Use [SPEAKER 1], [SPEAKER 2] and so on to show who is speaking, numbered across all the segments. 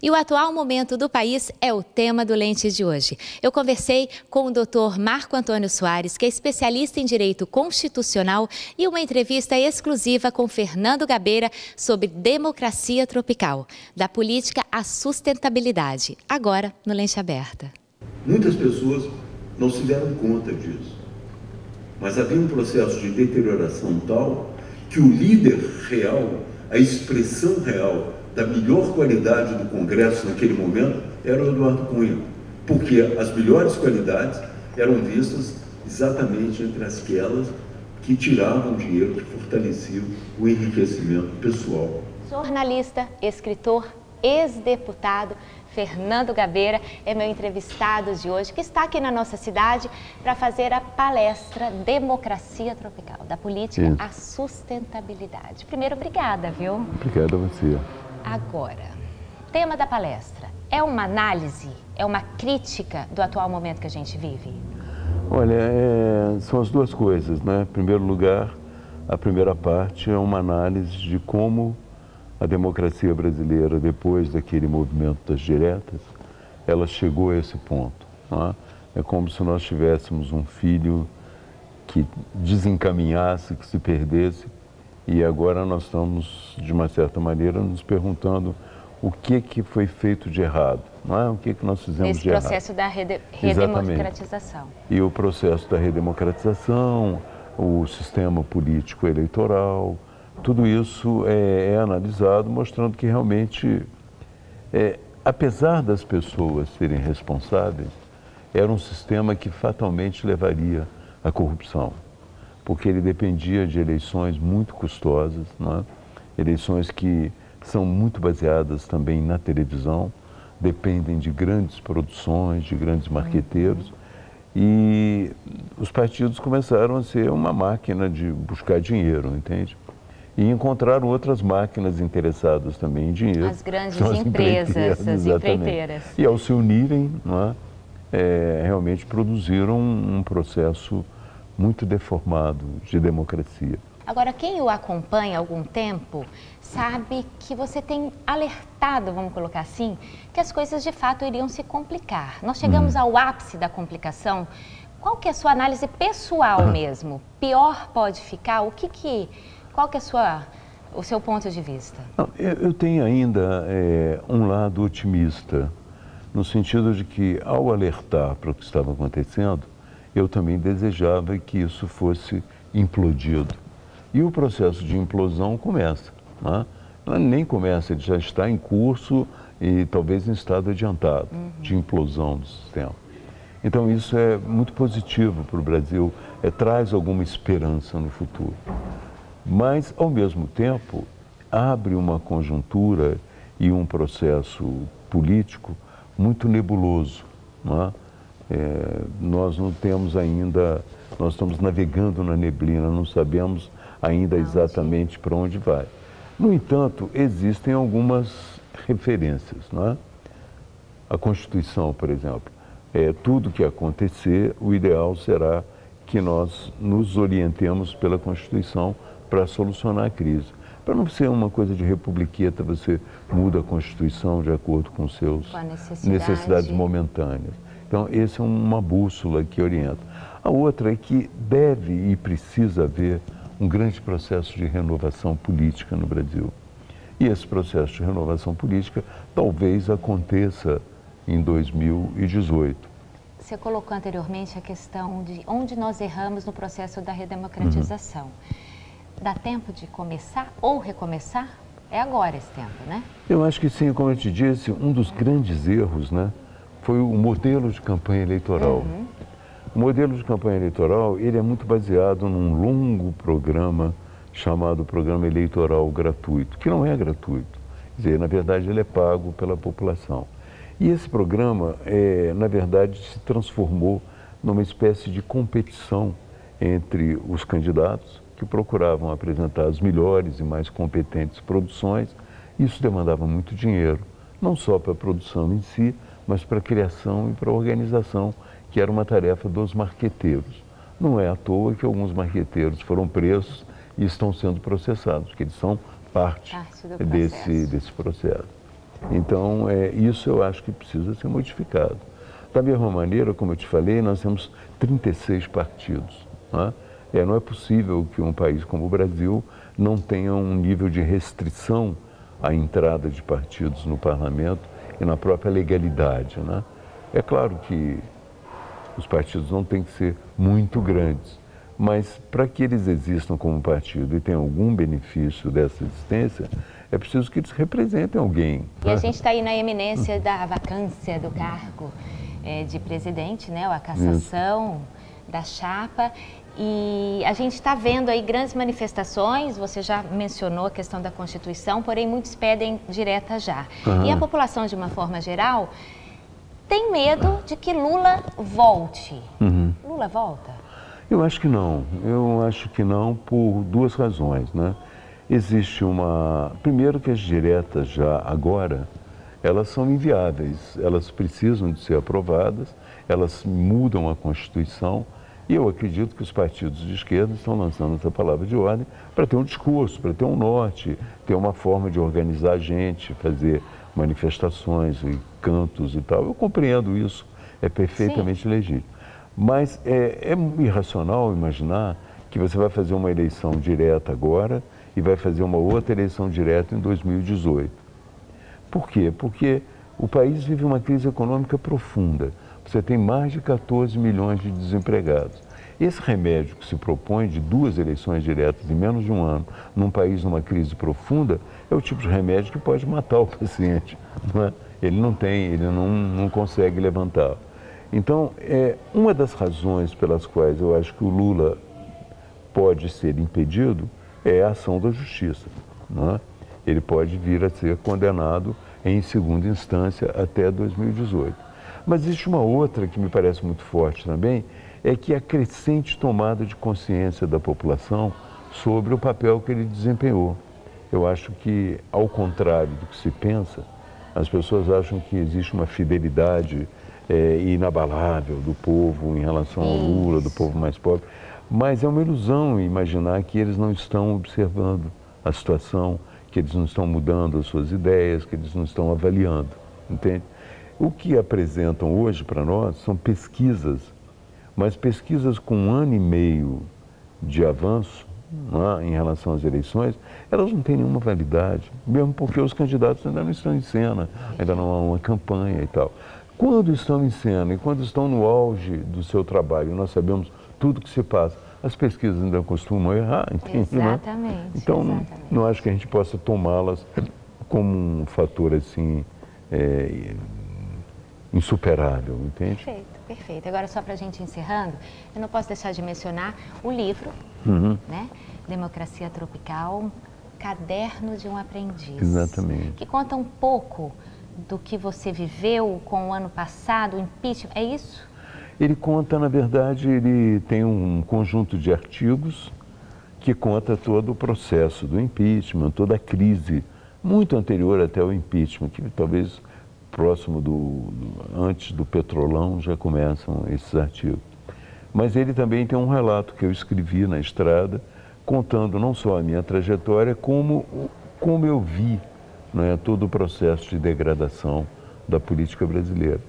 [SPEAKER 1] E o atual momento do país é o tema do Lente de hoje. Eu conversei com o Dr. Marco Antônio Soares, que é especialista em Direito Constitucional, e uma entrevista exclusiva com Fernando Gabeira sobre democracia tropical, da política à sustentabilidade, agora no Lente Aberta.
[SPEAKER 2] Muitas pessoas não se deram conta disso, mas havia um processo de deterioração tal que o líder real, a expressão real da melhor qualidade do Congresso naquele momento era o Eduardo Cunha, porque as melhores qualidades eram vistas exatamente entre aquelas que tiravam dinheiro, que fortaleciam o enriquecimento pessoal.
[SPEAKER 1] Jornalista, escritor, ex-deputado Fernando Gabeira é meu entrevistado de hoje, que está aqui na nossa cidade para fazer a palestra Democracia Tropical, da política à sustentabilidade. Primeiro, obrigada, viu?
[SPEAKER 3] Obrigado a você.
[SPEAKER 1] Agora, tema da palestra, é uma análise, é uma crítica do atual momento que a gente vive?
[SPEAKER 3] Olha, são as duas coisas, né? Em primeiro lugar, a primeira parte é uma análise de como a democracia brasileira, depois daquele movimento das diretas, ela chegou a esse ponto. Não é? É como se nós tivéssemos um filho que desencaminhasse, que se perdesse, e agora nós estamos, de uma certa maneira, nos perguntando o que foi feito de errado, não é? O que nós fizemos de errado.
[SPEAKER 1] Nesse processo da redemocratização.
[SPEAKER 3] E o processo da redemocratização, o sistema político eleitoral, tudo isso é analisado, mostrando que realmente, apesar das pessoas serem responsáveis, era um sistema que fatalmente levaria à corrupção, porque ele dependia de eleições muito custosas, não é? Eleições que são muito baseadas também na televisão, dependem de grandes produções, de grandes marqueteiros, e os partidos começaram a ser uma máquina de buscar dinheiro, entende? E encontraram outras máquinas interessadas também em dinheiro.
[SPEAKER 1] As grandes empresas, as empreiteiras.
[SPEAKER 3] E ao se unirem, não é, realmente produziram um processo muito deformado de democracia.
[SPEAKER 1] Agora, quem o acompanha há algum tempo sabe que você tem alertado, vamos colocar assim, que as coisas de fato iriam se complicar. Nós chegamos ao ápice da complicação. Qual que é a sua análise pessoal mesmo? Pior pode ficar? Qual que é o seu ponto de vista?
[SPEAKER 3] Eu tenho ainda um lado otimista, no sentido de que, ao alertar para o que estava acontecendo, eu também desejava que isso fosse implodido. E o processo de implosão começa, né? Nem começa, ele já está em curso e talvez em estado adiantado de implosão do sistema. Então isso é muito positivo para o Brasil, traz alguma esperança no futuro. Mas, ao mesmo tempo, abre uma conjuntura e um processo político muito nebuloso, não é? Nós não temos ainda, nós estamos navegando na neblina, não sabemos ainda exatamente para onde vai. No entanto, existem algumas referências, não é? A Constituição, por exemplo, tudo que acontecer, o ideal será que nós nos orientemos pela Constituição para solucionar a crise. Para não ser uma coisa de republiqueta, você muda a Constituição de acordo com seus necessidades momentâneas. Então, essa é uma bússola que orienta. A outra é que deve e precisa haver um grande processo de renovação política no Brasil. E esse processo de renovação política talvez aconteça em 2018.
[SPEAKER 1] Você colocou anteriormente a questão de onde nós erramos no processo da redemocratização. Dá tempo de começar ou recomeçar? É agora esse tempo, né?
[SPEAKER 3] Eu acho que sim, como eu te disse, um dos grandes erros, né, foi o modelo de campanha eleitoral. O modelo de campanha eleitoral, ele é muito baseado num longo programa chamado Programa Eleitoral Gratuito, que não é gratuito. Quer dizer, na verdade, ele é pago pela população. E esse programa, na verdade, se transformou numa espécie de competição entre os candidatos que procuravam apresentar as melhores e mais competentes produções. Isso demandava muito dinheiro, não só para a produção em si, mas para a criação e para a organização, que era uma tarefa dos marqueteiros. Não é à toa que alguns marqueteiros foram presos e estão sendo processados, porque eles são parte desse processo. Então, isso eu acho que precisa ser modificado. Da mesma maneira, como eu te falei, nós temos 36 partidos. Né? Não é possível que um país como o Brasil não tenha um nível de restrição à entrada de partidos no parlamento e na própria legalidade. Né? É claro que os partidos não têm que ser muito grandes, mas para que eles existam como partido e tenham algum benefício dessa existência, é preciso que eles representem alguém.
[SPEAKER 1] E a gente está aí na eminência da vacância do cargo de presidente, né? A cassação da chapa. E a gente está vendo aí grandes manifestações, você já mencionou a questão da Constituição, porém muitos pedem direta já. E a população, de uma forma geral, tem medo de que Lula volte. Lula volta?
[SPEAKER 3] Eu acho que não. Eu acho que não por duas razões, né? Existe primeiro que as diretas já agora, elas são inviáveis, elas precisam de ser aprovadas, elas mudam a Constituição e eu acredito que os partidos de esquerda estão lançando essa palavra de ordem para ter um discurso, para ter um norte, ter uma forma de organizar a gente, fazer manifestações e cantos e tal. Eu compreendo isso, é perfeitamente legítimo. Mas é irracional imaginar que você vai fazer uma eleição direta agora e vai fazer uma outra eleição direta em 2018. Por quê? Porque o país vive uma crise econômica profunda. Você tem mais de 14 milhões de desempregados. Esse remédio que se propõe de 2 eleições diretas em menos de um ano, num país numa crise profunda, é o tipo de remédio que pode matar o paciente. Não é? Ele não consegue levantar. Então, uma das razões pelas quais eu acho que o Lula pode ser impedido é a ação da justiça. Não é? Ele pode vir a ser condenado em segunda instância até 2018. Mas existe uma outra que me parece muito forte também, é que a crescente tomada de consciência da população sobre o papel que ele desempenhou. Eu acho que, ao contrário do que se pensa, as pessoas acham que existe uma fidelidade inabalável do povo em relação ao Lula, do povo mais pobre, mas é uma ilusão imaginar que eles não estão observando a situação, que eles não estão mudando as suas ideias, que eles não estão avaliando, entende? O que apresentam hoje para nós são pesquisas, mas pesquisas com 1 ano e meio de avanço, não é, em relação às eleições, elas não têm nenhuma validade, mesmo porque os candidatos ainda não estão em cena, ainda não há uma campanha e tal. Quando estão em cena e quando estão no auge do seu trabalho, nós sabemos tudo que se passa, as pesquisas ainda costumam errar, entende?
[SPEAKER 1] Exatamente.
[SPEAKER 3] Né? Então, não acho que a gente possa tomá-las como um fator assim insuperável, entende?
[SPEAKER 1] Perfeito, perfeito. Agora, só para a gente encerrando, eu não posso deixar de mencionar o livro, né? Democracia Tropical, Caderno de um Aprendiz.
[SPEAKER 3] Exatamente.
[SPEAKER 1] Que conta um pouco do que você viveu com o ano passado, o impeachment, é isso?
[SPEAKER 3] Ele conta, na verdade, ele tem um conjunto de artigos que conta todo o processo do impeachment, toda a crise, muito anterior até o impeachment, que talvez próximo antes do Petrolão já começam esses artigos. Mas ele também tem um relato que eu escrevi na estrada, contando não só a minha trajetória, como eu vi, né, todo o processo de degradação da política brasileira.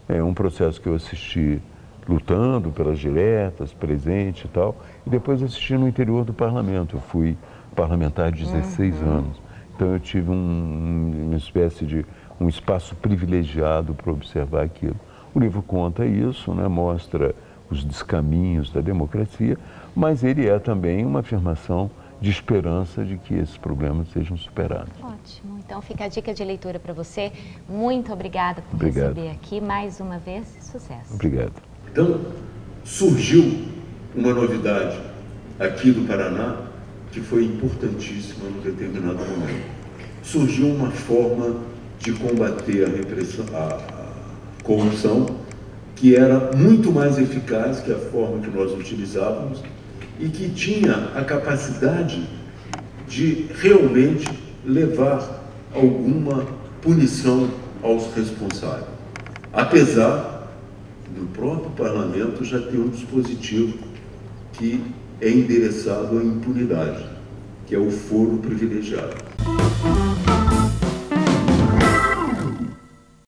[SPEAKER 3] É um processo que eu assisti lutando pelas diretas, presente e tal, e depois assisti no interior do parlamento. Eu fui parlamentar de 16 anos, então eu tive uma espécie de um espaço privilegiado para observar aquilo. O livro conta isso, né, mostra os descaminhos da democracia, mas ele é também uma afirmação de esperança de que esses problemas sejam superados.
[SPEAKER 1] Ótimo. Então fica a dica de leitura para você. Muito obrigada por receber aqui mais uma vez. Sucesso.
[SPEAKER 3] Obrigado.
[SPEAKER 2] Então, surgiu uma novidade aqui do Paraná que foi importantíssima num determinado momento. Surgiu uma forma de combater a repressão, a corrupção, que era muito mais eficaz que a forma que nós utilizávamos e que tinha a capacidade de realmente levar alguma punição aos responsáveis. Apesar do próprio parlamento já ter um dispositivo que é endereçado à impunidade, que é o foro privilegiado.